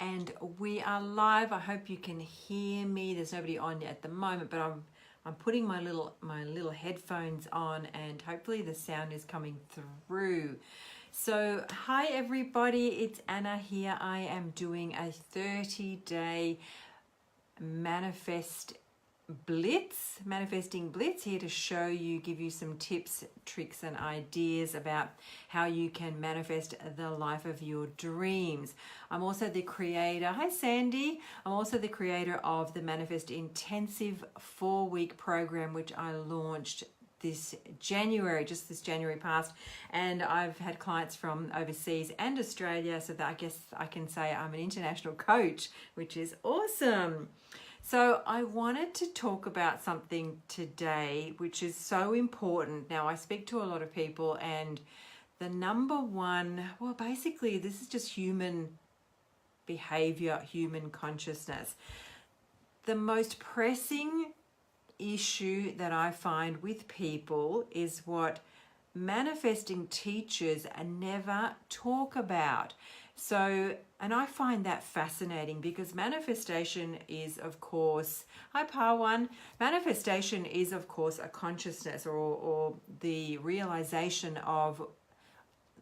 and we are live. I hope you can hear me. There's nobody on at the moment, but I'm putting my little headphones on, and hopefully the sound is coming through. So hi everybody, it's Anna here. I am doing a 30-day manifesting blitz here to show you, give you some tips, tricks and ideas about how you can manifest the life of your dreams. I'm also the creator, hi Sandy, I'm also the creator of the Manifest Intensive 4-week program, which I launched this January past, and I've had clients from overseas and Australia, so that I guess I can say I'm an international coach, which is awesome. So I wanted to talk about something today which is so important. Now, I speak to a lot of people, and the number one, well, basically this is just human behavior, human consciousness. The most pressing issue that I find with people is what manifesting teachers never talk about. So, and I find that fascinating because manifestation is, of course, hi Parwan, manifestation is, of course, a consciousness or the realization of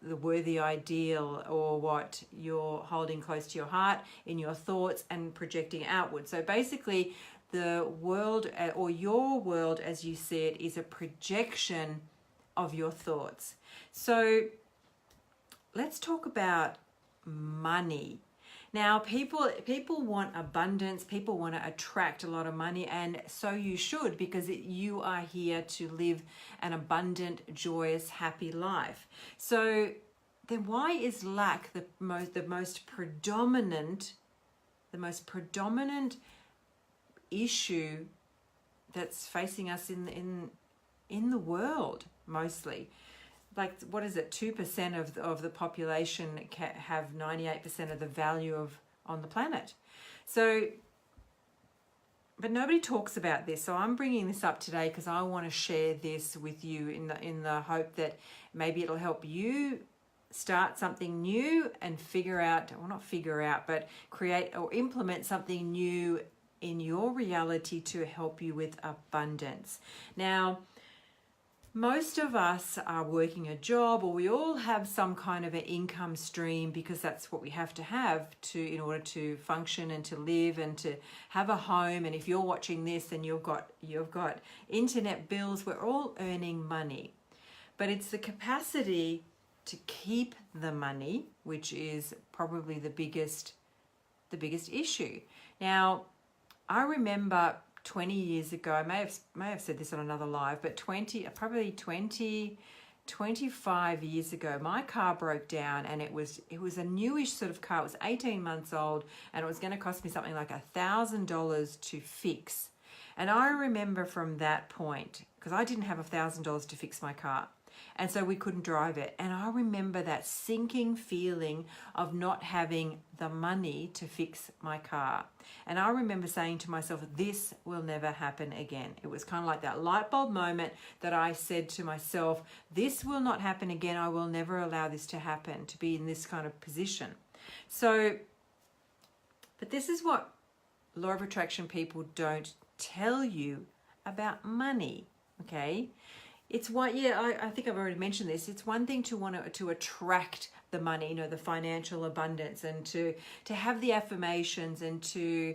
the worthy ideal, or what you're holding close to your heart in your thoughts and projecting outward. So basically, the world, or your world as you see it, is a projection of your thoughts. So let's talk about money. Now, people want abundance, people want to attract a lot of money, and so you should, because you are here to live an abundant, joyous, happy life. So then why is lack the most predominant issue that's facing us in the world mostly? Like, what is it, 2% of the population have 98% of the value on the planet. So, but nobody talks about this. So I'm bringing this up today because I want to share this with you in the hope that maybe it'll help you start something new and but create or implement something new in your reality to help you with abundance. Now, most of us are working a job, or we all have some kind of an income stream, because that's what we have to have in order to function and to live and to have a home. And if you're watching this and you've got internet bills, we're all earning money. But it's the capacity to keep the money which is probably the biggest issue. Now, I remember 20 years ago, I may have said this on another live, but 25 years ago, my car broke down, and it was a newish sort of car. It was 18 months old, and it was going to cost me something like $1,000 to fix. And I remember from that point, because I didn't have $1,000 to fix my car, and so we couldn't drive it. And I remember that sinking feeling of not having the money to fix my car. And I remember saying to myself, this will never happen again. It was kind of like that light bulb moment that I said to myself, this will not happen again. I will never allow this to happen, to be in this kind of position. So, but this is what law of attraction people don't tell you about money, okay? It's what, I think I've already mentioned this. It's one thing to want to attract the money, the financial abundance, and to have the affirmations, and to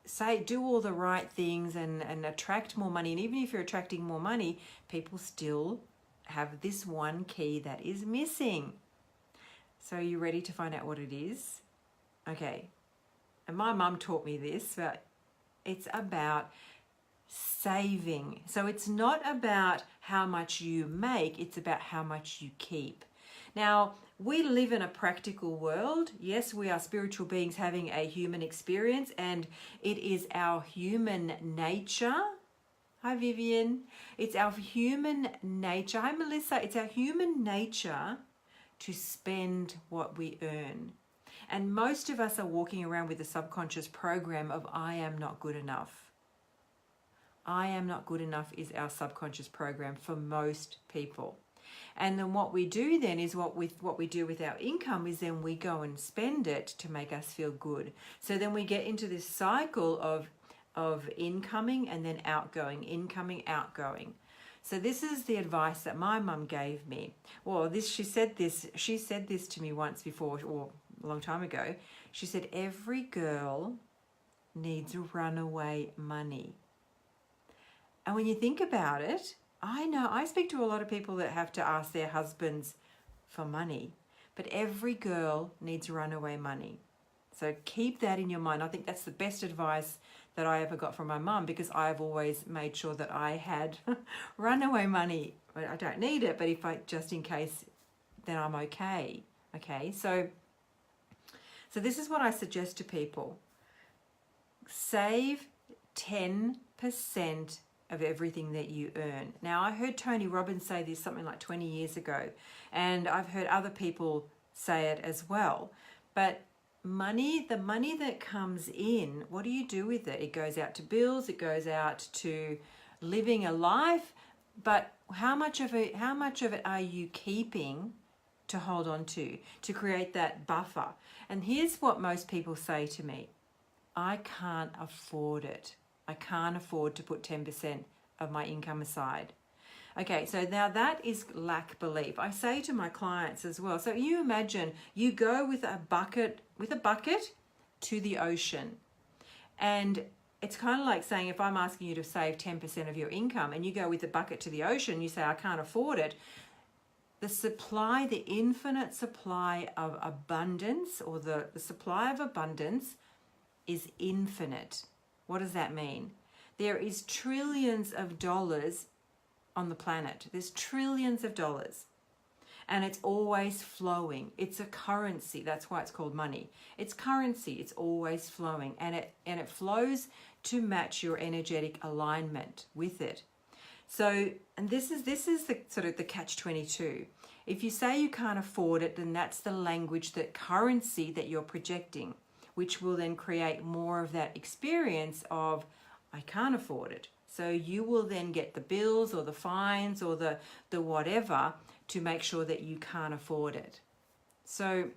say, do all the right things and attract more money. And even if you're attracting more money, people still have this one key that is missing. So are you ready to find out what it is? Okay. And my mum taught me this, but it's about saving. So it's not about how much you make, it's about how much you keep. Now, we live in a practical world. Yes, we are spiritual beings having a human experience, and it is our human nature. Hi Vivian. It's our human nature. Hi Melissa. It's our human nature to spend what we earn. And most of us are walking around with a subconscious program of I am not good enough. I am not good enough is our subconscious program for most people. And then what we do then is what we do with our income is then we go and spend it to make us feel good. So then we get into this cycle of incoming and then outgoing, incoming, outgoing. So this is the advice that my mum gave me. Well, she said this to me once before, or a long time ago. She said, every girl needs runaway money. And when you think about it, I speak to a lot of people that have to ask their husbands for money, but every girl needs runaway money. So keep that in your mind. I think that's the best advice that I ever got from my mum, because I've always made sure that I had runaway money. I don't need it, but just in case, then I'm okay. Okay, so this is what I suggest to people. Save 10% of everything that you earn. Now, I heard Tony Robbins say this something like 20 years ago, and I've heard other people say it as well. But the money that comes in, what do you do with it? It goes out to bills, it goes out to living a life, but how much of it are you keeping to hold on to create that buffer? And here's what most people say to me: I can't afford it. I can't afford to put 10% of my income aside. Okay, so now that is lack belief. I say to my clients as well. So you imagine you go with a bucket to the ocean. And it's kind of like saying, if I'm asking you to save 10% of your income and you go with the bucket to the ocean, you say, I can't afford it. The infinite supply of abundance, or the supply of abundance, is infinite. What does that mean? There is trillions of dollars on the planet. There's trillions of dollars. And it's always flowing. It's a currency. That's why it's called money. It's currency. It's always flowing. And it flows to match your energetic alignment with it. So, and this is the sort of the catch-22. If you say you can't afford it, then that's the language, that currency that you're projecting, which will then create more of that experience of, I can't afford it. So you will then get the bills or the fines or the whatever to make sure that you can't afford it. So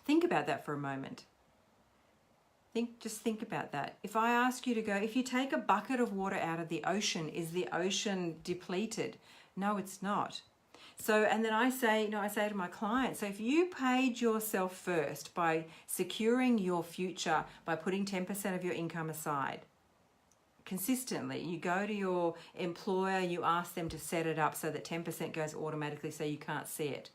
think about that for a moment. Just think about that. If I ask you to go, if you take a bucket of water out of the ocean, is the ocean depleted? No, it's not. So, and then I say to my clients, so if you paid yourself first by securing your future, by putting 10% of your income aside, consistently, you go to your employer, you ask them to set it up so that 10% goes automatically so you can't see it,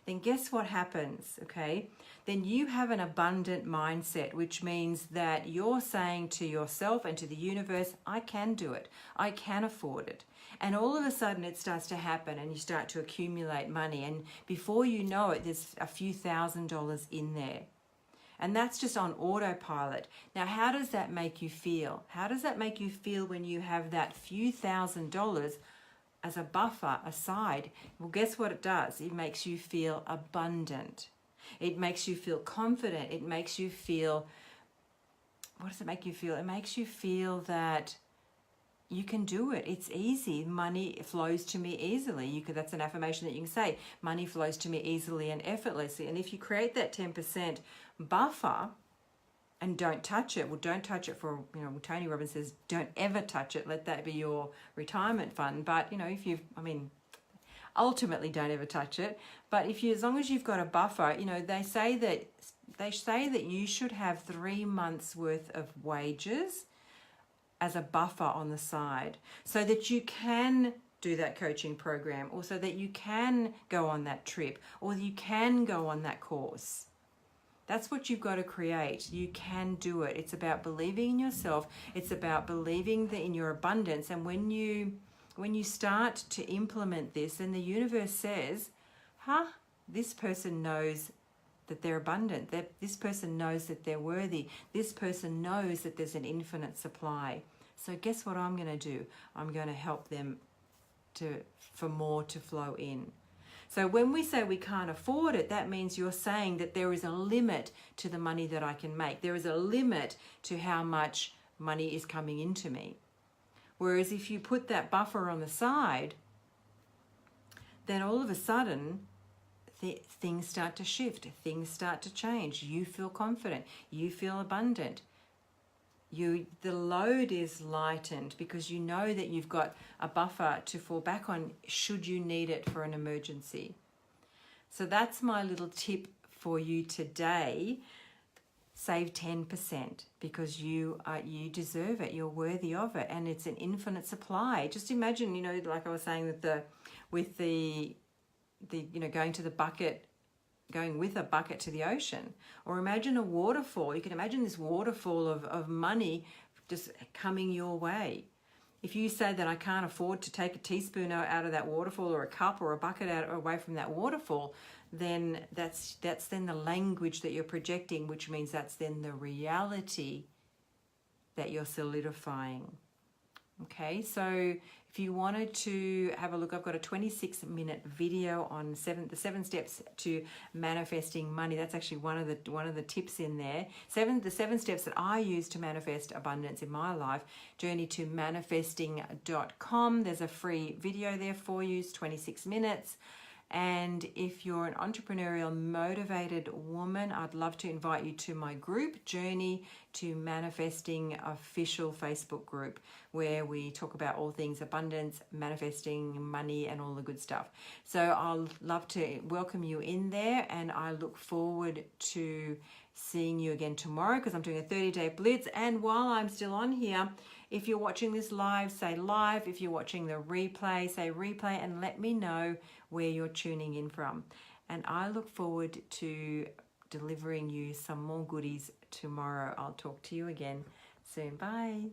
then guess what happens, okay? Then you have an abundant mindset, which means that you're saying to yourself and to the universe, I can do it. I can afford it. And all of a sudden it starts to happen and you start to accumulate money. And before you know it, there's a few $1,000s in there. And that's just on autopilot. Now, how does that make you feel? How does that make you feel when you have that few $1,000s as a buffer aside? Well, guess what it does? It makes you feel abundant. It makes you feel confident. It makes you feel, what does it make you feel? It makes you feel that you can do it. It's easy. Money flows to me easily. That's an affirmation that you can say. Money flows to me easily and effortlessly. And if you create that 10% buffer and don't touch it, well, don't touch it for, Tony Robbins says, don't ever touch it. Let that be your retirement fund. But, ultimately don't ever touch it. But as long as you've got a buffer, they say that you should have 3 months worth of wages as a buffer on the side, so that you can do that coaching program, or so that you can go on that trip, or you can go on that course. That's what you've got to create. You can do it. It's about believing in yourself. It's about believing in your abundance. And when you start to implement this, then the universe says, this person knows that they're abundant, that this person knows that they're worthy, this person knows that there's an infinite supply. So guess what I'm going to do? I'm going to help them for more to flow in. So when we say we can't afford it, that means you're saying that there is a limit to the money that I can make. There is a limit to how much money is coming into me. Whereas if you put that buffer on the side, then all of a sudden, things start to shift, things start to change. You feel confident, you feel abundant. The load is lightened because you know that you've got a buffer to fall back on should you need it for an emergency. So that's my little tip for you today. Save 10% because you deserve it. You're worthy of it, and it's an infinite supply. Just imagine, like I was saying with the going to the bucket, going with a bucket to the ocean, or imagine a waterfall. You can imagine this waterfall of money just coming your way. If you say that I can't afford to take a teaspoon out of that waterfall, or a cup or a bucket away from that waterfall, then that's then the language that you're projecting, which means that's then the reality that you're solidifying. Okay, so if you wanted to have a look, I've got a 26-minute video on the 7 steps to manifesting money. That's actually one of the tips in there. The 7 steps that I use to manifest abundance in my life. JourneyToManifesting.com. There's a free video there for you. It's 26 minutes. And if you're an entrepreneurial, motivated woman, I'd love to invite you to my group, Journey to Manifesting official Facebook group, where we talk about all things abundance, manifesting, money, and all the good stuff. So I'll love to welcome you in there, and I look forward to seeing you again tomorrow because I'm doing a 30-day blitz. And while I'm still on here, if you're watching this live, say live. If you're watching the replay, say replay, and let me know where you're tuning in from. And I look forward to delivering you some more goodies tomorrow. I'll talk to you again soon. Bye.